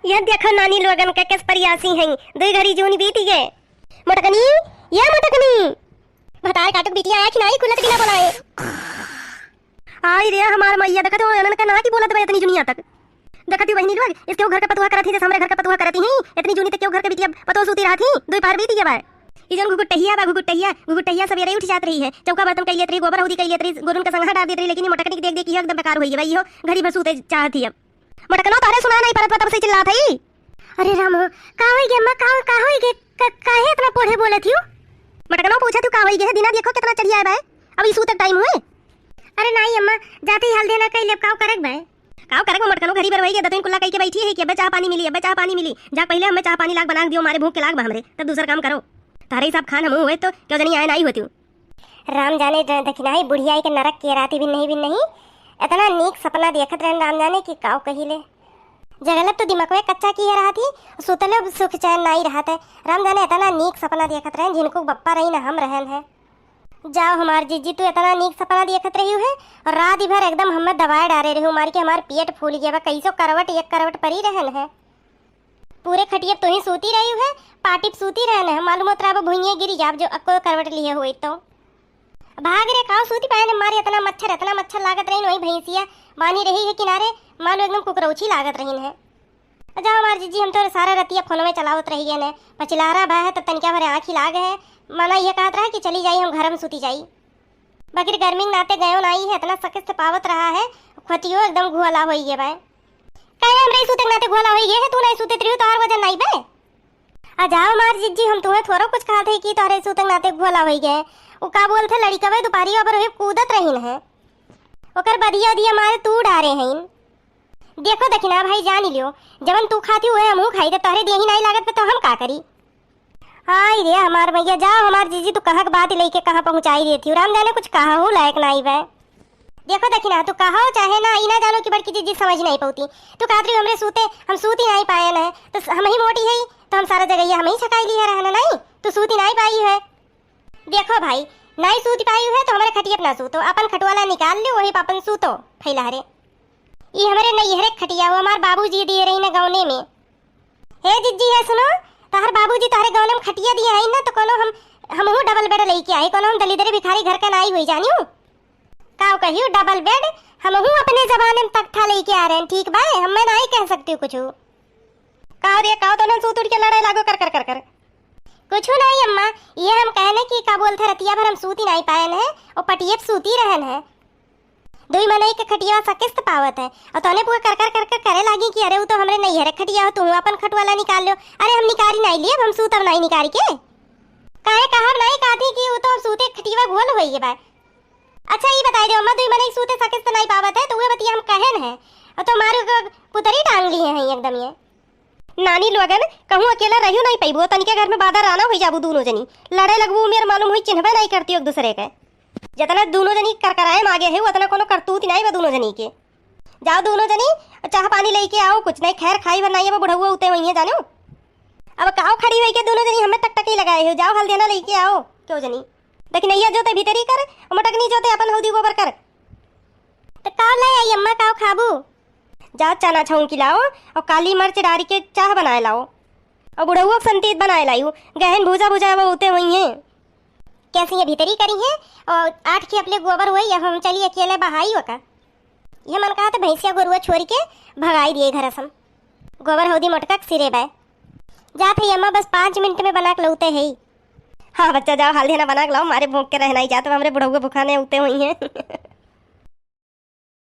यह देखो नानी लोगन का किस परियासी हैं, दो घड़ी जूनी बीती गए। मटकनी ये मटकनी भतार काटक बिटिया आया खिनाई कुलत बिना बोलाए। आई रे हमार मैया देखत हो अनन का ना की बोलत बे इतनी दुनिया तक। देखती बहनी लोग इसके घर का पतुहा करती जैसे हमरे घर का पतुहा करती हैं, इतनी जूनी तक के घर का बिटिया पतो सूती रहा थी, दो पार बीती गए। ई जन गुगुटहिया सवेरे उठ जात रही है, चौका बर्तन कइले रही, गोबर होदी कइले रही, गोरुन का संघा डाल देत रही, लेकिन मटकनी देख देख के एकदम बेकार होई गई हो, घड़ी भर सूते चाहती अब। मटकनो तारे सुना नहीं परत तब से चिल्ला थई। अरे राम का होई गे मां, का होई गे, काहे इतना पोढ़े बोले थी? मटकनो पूछा तू का होई गे, दिना देखो कितना चढ़िया है बे, अब इसू तक टाइम हुए। अरे नहीं अम्मा जाते ही हल देना कइले काव करक बे, काव करक मटकनो घड़ी भर वही गे दतइन कुल्ला कई के बैठी है कि अब चाह पानी मिली, अब चाह पानी मिली। जा पहले हमें चाह पानी लाग बना दियो, मारे भूख के लाग हमरे, तब दूसरा काम करो। तारे हिसाब खान हम हुए तो क्यों जनी आए नहीं होती। राम जाने दखिनाई बुढ़िया के नरक के राती भी नहीं इतना नीक सपना देखत रहन, राम जाने की काव कहिले जगलत तो दिमाग में कच्चा की रहा थी, सुतले सुख चैन नहीं रहा था। राम जाने इतना नीक सपना देखत रहन जिनको बप्पा रही ना हम रहन है। जाओ हमार जीजी तू इतना नीक सपना देखत रही है और रात भर एकदम हमें दवाए डारे रही मार के हमार पेट फूल गया, कैसो करवट एक करवट परी रहन है। पूरे खटिया तो ही सूती रही है, पाटी सूती रहन है, मालूम होता अब भुइया गिरी जाब जो अको करवट लिए हुई तो भाग रे काव सूती पाए मारे इतना मच्छर लागत रही। वही भैंसिया बानी रही है किनारे, मानो एकदम कुकरौची लागत रही है। जाओ हमार जीजी हम तो सारा रतिया फोन में चलावत रही है, पचलारा बा है तो तनिका भरे आँखी लाग है, मना यह कहत रहा कि चली जाई हम घर में सूती जाई। बकर गर्मी नाते गयो नाई है, इतना सख्त पावत रहा है, खतियो एकदम घुला हो गए बे। कहे हम रही सूते नाते घुला हो गए है, तू नहीं सूते रही तो और वजन नहीं बे। आ जाओ मार जीजी हम तुम्हें थोड़ा कुछ कहा थे कि तोरे सूते नाते घुला हो गए। वो का बोलते लड़का वे दोपहरी पर कूदत रहीन है, ओकर बदिया दिया मारे तू डारे हैं। देखो दखिना भाई जान लियो जबन तू खाती हुए हमहू खाई दे, तोहरे देही नहीं लागत पे तो हम का करी। हाय रे हमार भैया जाओ हमार जीजी तू कहाँ बात लेके कहाँ पहुँचाई देती हूँ, राम जाने कुछ कहा हो लायक नहीं बे। देखो दखिना तू कहा हो चाहे ना ई ना जानो कि बड़की जीजी समझ नहीं पाती। तू कहती हमरे सूते हम सूती नहीं पाए न, तो हम ही मोटी है तो हम सारा जगह हम ही छकाई ली है रहना नहीं, तू सूती नहीं पाई है। देखो भाई नहीं सूती पाई है तो हमारे खटिया अपना सूतो, अपन खटवाला निकाल लो वही पापन सूतो फैला रे। ये हमारे नहीं हरे खटिया वो हमार बाबूजी दिए रही ना गौने में। हे जीजी है सुनो, तार बाबूजी तारे गौने में खटिया दिया है ना, तो कोनो हम डबल बेड लेके आए, कोनो हम दलिदरे भिखारी घर का नाई हुई जानियो काव कहियो डबल बेड हम अपने जमाने में तख्ता लेके आ रहे हैं, ठीक बा हम मैं नहीं कह सकती हूँ कुछ। काव रे काव तो ना सूत उठ के लड़ाई लागो कर कर कर कर कुछ नहीं अम्मा, ये हम कहने की का बोलते रतिया भर हम सूती नहीं पाए है और पटिये सूती रहन है। दुई मनई के खटिया सकिस्त पावत है और तोने पूरा कर कर कर कर करे लागी कि अरे वो तो हमरे नहीं है खटिया हो, तुम अपन खटवाला निकाल लो। अरे हम निकारी नहीं लिए, हम सूत नहीं निकारी के काहे कहा नहीं कहती कि वो तो हम सूते खटिया घोल होई है बा। अच्छा ये बताई दो अम्मा दुई मनई सूते सकिस्त नहीं पावत है तो वो बतिया हम कहन है और तो मारो पुतरी टांग लिए हैं एकदम। ये नानी लोगन कहूँ अकेला रहियो नहीं पैबो, तनिके घर में बाधा राना हो जाबू, दोनों जनी लड़े लगबू, मेरे मालूम हुई चिन्हबे नहीं करती एक दूसरे के। जितना दोनों जनी करकराए मांगे है उतना कोनो करतूत नहीं बा दोनों जनी के। जाओ दोनों जनी चाह पानी लेके आओ, कुछ नहीं खैर खाई बनाइए वो बुढ़ा उते वही है जानो। अब काव खड़ी हुई के दोनों जनी हमें टकटकी लगाए हो, जाओ हल देना लेके आओ क्यों जनी। लेकिन नैया जोते भीतरी कर मटकनी जोते अपन हौदी गोबर कर। तो काव ले आई अम्मा काव खाबू, जा चना छाऊं की लाओ और काली मिर्च डारी के चाह बनाए लाओ और बुढ़ऊ संतीत बनाए लाई, गहन भूजा भूजा वो होते हुई हैं। कैसी ये भीतरी करी है और 8 की अपने गोबर हुई या हम चलिए अकेले बहाई हो का। ये मन कहा तो भैंसिया गोरुआ छोड़ के भगाई दिए घर हम, गोबर हौदी मोटका सिरे बाय जात है अम्मा बस 5 मिनट में बना के लौते है। हाँ बच्चा जाओ हाल देना बना के लाओ, मारे भूख के रहना ही जाते हमारे बुढ़ऊ भुखाने उते हुई हैं।